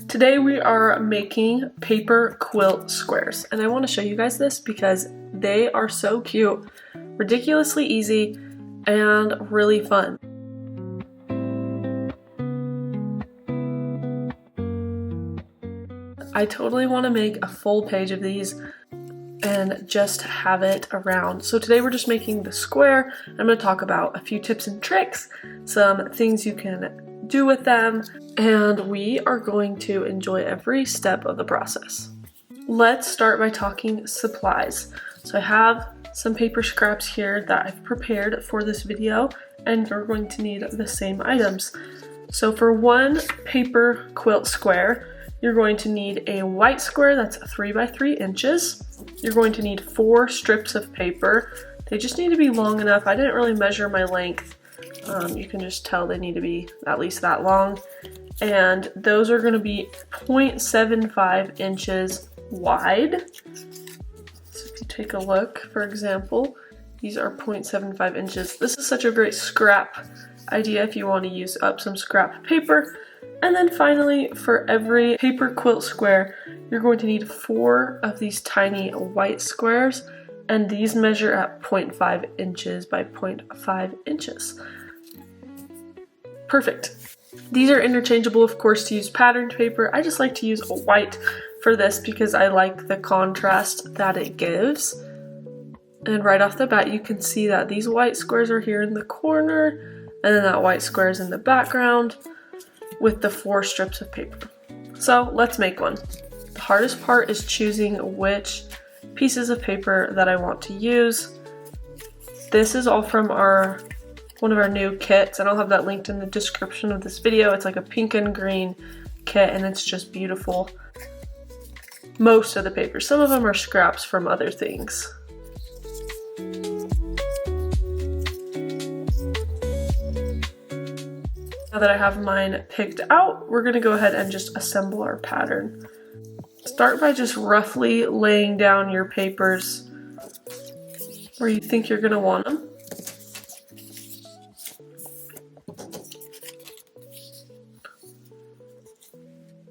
Today we are making paper quilt squares, and I want to show you guys this because they are so cute, ridiculously easy, and really fun. I totally want to make a full page of these and just have it around. So today we're just making the square. I'm going to talk about a few tips and tricks, some things you can do with them, and we are going to enjoy every step of the process. Let's start by talking supplies. So I have some paper scraps here that I've prepared for this video, and you're going to need the same items. So for one paper quilt square, you're going to need a white square that's 3 by 3 inches. You're going to need 4 strips of paper. They just need to be long enough. I didn't really measure my length. You can just tell they need to be at least that long. And those are going to be 0.75 inches wide. So if you take a look, for example, these are 0.75 inches. This is such a great scrap idea if you want to use up some scrap paper. And then finally, for every paper quilt square, you're going to need 4 of these tiny white squares, and these measure at 0.5 inches by 0.5 inches. Perfect. These are interchangeable, of course, to use patterned paper. I just like to use a white for this because I like the contrast that it gives. And right off the bat, you can see that these white squares are here in the corner, and then that white square is in the background with the 4 strips of paper. So let's make one. The hardest part is choosing which pieces of paper that I want to use. This is all from one of our new kits, and I'll have that linked in the description of this video. It's like a pink and green kit, and it's just beautiful. Most of the paper, some of them are scraps from other things. Now that I have mine picked out, we're going to go ahead and just assemble our pattern. Start by just roughly laying down your papers where you think you're going to want them.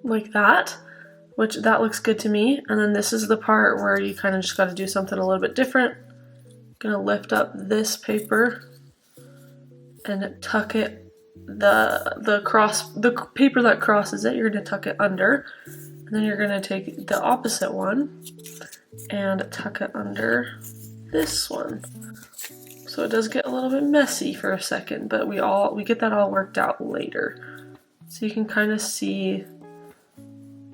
Like that, which that looks good to me. And then this is the part where you kind of just got to do something a little bit different. I'm going to lift up this paper and tuck it. The paper that crosses it, you're going to tuck it under, and then you're going to take the opposite one and tuck it under this one. So it does get a little bit messy for a second, but we get that all worked out later. So you can kind of see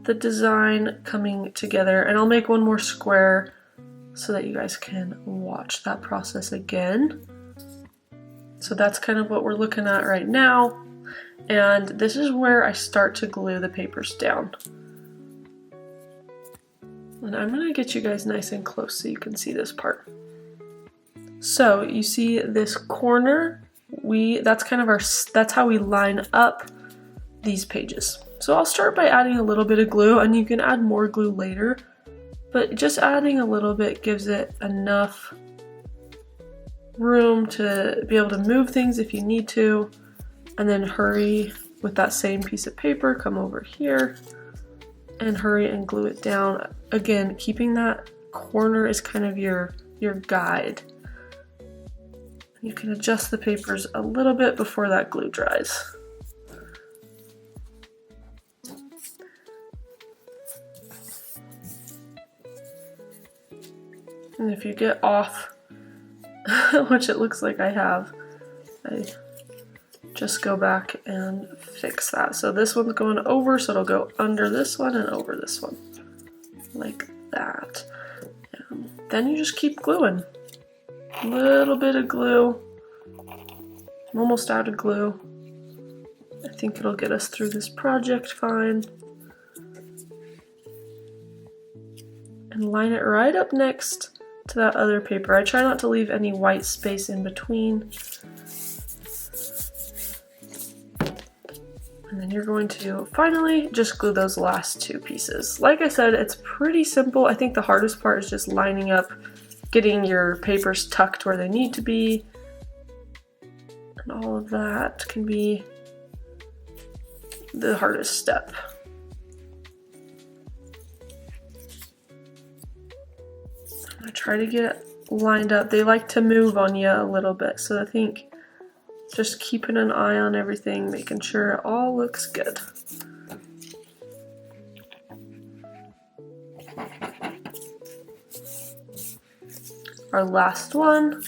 the design coming together, and I'll make one more square so that you guys can watch that process again. So that's kind of what we're looking at right now, and this is where I start to glue the papers down. And I'm going to get you guys nice and close so you can see this part. So you see this corner, that's how we line up these pages. So I'll start by adding a little bit of glue, and you can add more glue later, but just adding a little bit gives it enough room to be able to move things if you need to, and then hurry with that same piece of paper, come over here and hurry and glue it down. Again, keeping that corner is kind of your guide. You can adjust the papers a little bit before that glue dries. And if you get off, which it looks like I have, I just go back and fix that. So this one's going over, so it'll go under this one and over this one, like that. And then you just keep gluing. A little bit of glue. I'm almost out of glue. I think it'll get us through this project fine. And line it right up next to that other paper. I try not to leave any white space in between. And then you're going to finally just glue those last 2 pieces. Like I said, it's pretty simple. I think the hardest part is just lining up, getting your papers tucked where they need to be. And all of that can be the hardest step. I try to get it lined up. They like to move on you a little bit, so I think just keeping an eye on everything, making sure it all looks good. Our last one.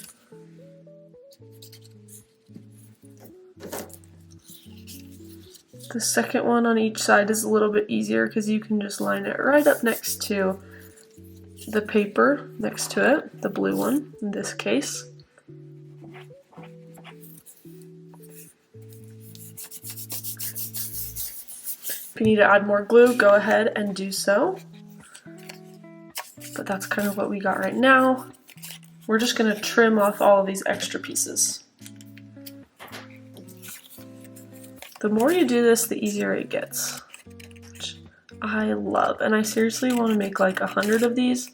The second one on each side is a little bit easier because you can just line it right up next to the paper next to it, the blue one in this case. If you need to add more glue, go ahead and do so. But that's kind of what we got right now. We're just going to trim off all of these extra pieces. The more you do this, the easier it gets, which I love. And I seriously want to make like 100 of these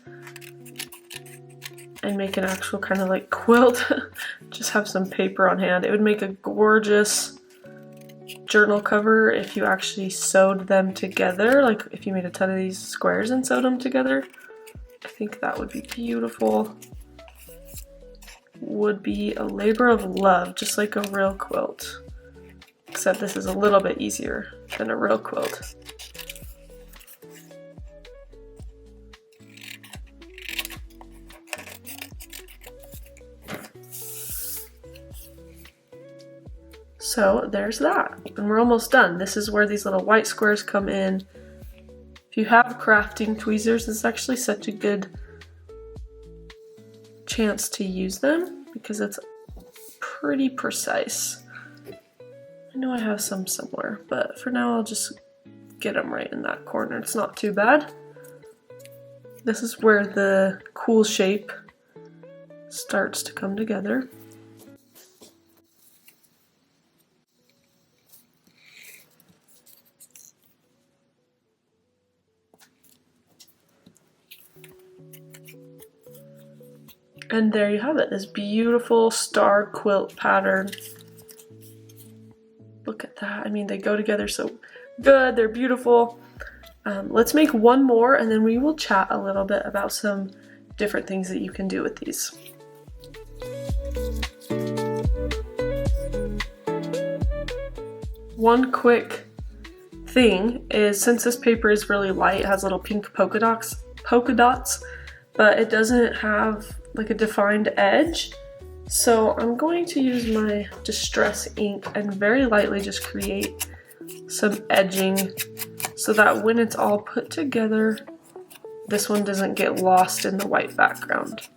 and make an actual kind of like quilt. Just have some paper on hand. It would make a gorgeous journal cover if you actually sewed them together. Like if you made a ton of these squares and sewed them together. I think that would be beautiful. Would be a labor of love, just like a real quilt. Except this is a little bit easier than a real quilt. So there's that, and we're almost done. This is where these little white squares come in. If you have crafting tweezers, it's actually such a good chance to use them because it's pretty precise. I know I have some somewhere, but for now I'll just get them right in that corner. It's not too bad. This is where the cool shape starts to come together. And there you have it, this beautiful star quilt pattern. Look at that. I mean, they go together so good. They're beautiful. Let's make one more and then we will chat a little bit about some different things that you can do with these. One quick thing is, since this paper is really light, it has little pink polka dots, but it doesn't have like a defined edge. So I'm going to use my Distress ink and very lightly just create some edging so that when it's all put together, this one doesn't get lost in the white background.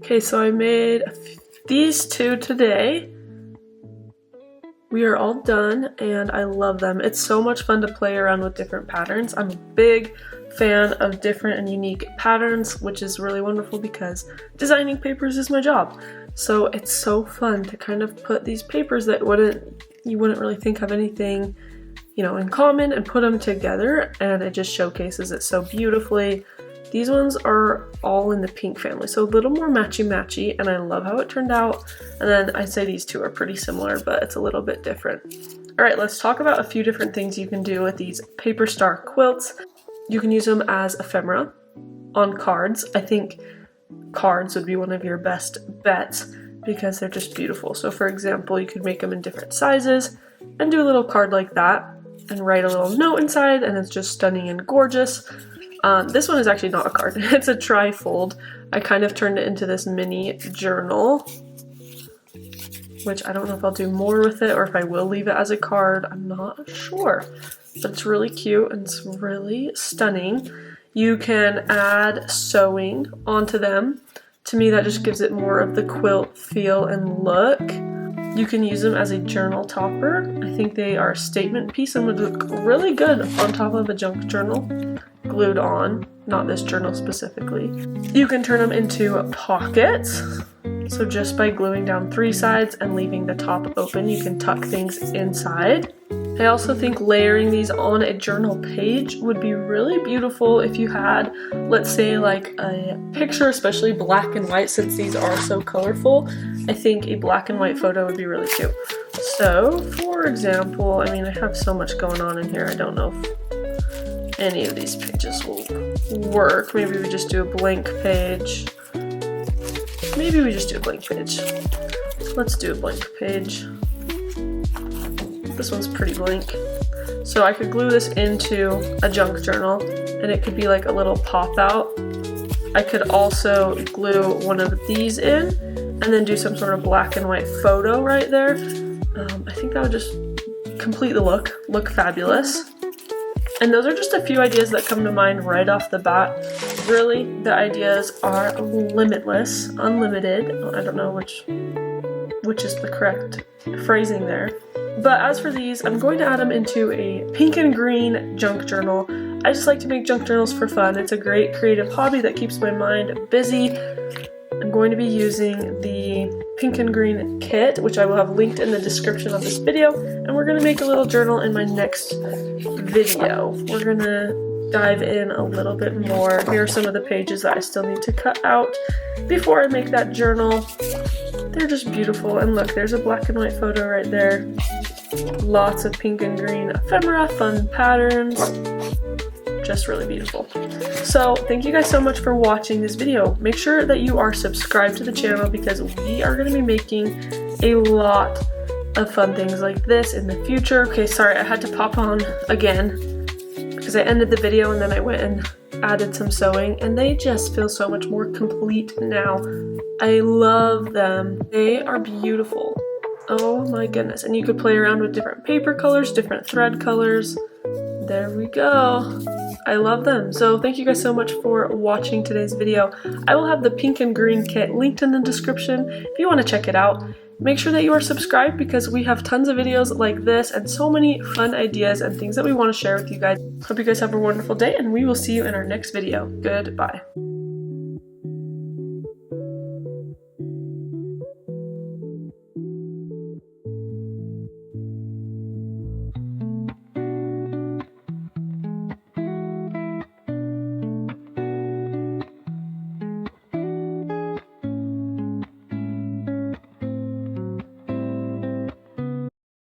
Okay, so I made these two today. We are all done and I love them. It's so much fun to play around with different patterns. I'm a big fan of different and unique patterns, which is really wonderful because designing papers is my job. So it's so fun to kind of put these papers that you wouldn't really think have anything, you know, in common, and put them together, and it just showcases it so beautifully. These ones are all in the pink family, so a little more matchy-matchy, and I love how it turned out. And then I'd say these two are pretty similar, but it's a little bit different. All right, let's talk about a few different things you can do with these paper star quilts. You can use them as ephemera on cards. I think cards would be one of your best bets because they're just beautiful. So for example, you could make them in different sizes and do a little card like that and write a little note inside, and it's just stunning and gorgeous. This one is actually not a card, it's a tri-fold. I kind of turned it into this mini journal, which I don't know if I'll do more with it or if I will leave it as a card. I'm not sure, but it's really cute and it's really stunning. You can add sewing onto them. To me, that just gives it more of the quilt feel and look. You can use them as a journal topper. I think they are a statement piece and would look really good on top of a junk journal, glued on, not this journal specifically. You can turn them into pockets. So just by gluing down 3 sides and leaving the top open, you can tuck things inside. I also think layering these on a journal page would be really beautiful if you had, let's say, like a picture, especially black and white, since these are so colorful. I think a black and white photo would be really cute. So, for example, I mean, I have so much going on in here, I don't know if any of these pages will work. Maybe we just do a blank page. Maybe we just do a blank page. Let's do a blank page. This one's pretty blank. So I could glue this into a junk journal and it could be like a little pop out. I could also glue one of these in and then do some sort of black and white photo right there. I think that would just complete the look fabulous. And those are just a few ideas that come to mind right off the bat. Really, the ideas are limitless, unlimited. I don't know which is the correct phrasing there. But as for these, I'm going to add them into a pink and green junk journal. I just like to make junk journals for fun. It's a great creative hobby that keeps my mind busy. I'm going to be using the pink and green kit, which I will have linked in the description of this video, and we're going to make a little journal in my next video. We're going to dive in a little bit more. Here are some of the pages that I still need to cut out before I make that journal. They're just beautiful, and look, there's a black and white photo right there. Lots of pink and green ephemera, fun patterns, just really beautiful. So thank you guys so much for watching this video. Make sure that you are subscribed to the channel because we are going to be making a lot of fun things like this in the future. Okay, sorry, I had to pop on again because I ended the video and then I went and added some sewing, and they just feel so much more complete now. I love them. They are beautiful. Oh my goodness. And you could play around with different paper colors, different thread colors. There we go. I love them. So thank you guys so much for watching today's video. I will have the pink and green kit linked in the description if you want to check it out. Make sure that you are subscribed because we have tons of videos like this and so many fun ideas and things that we want to share with you guys. Hope you guys have a wonderful day, and we will see you in our next video. Goodbye.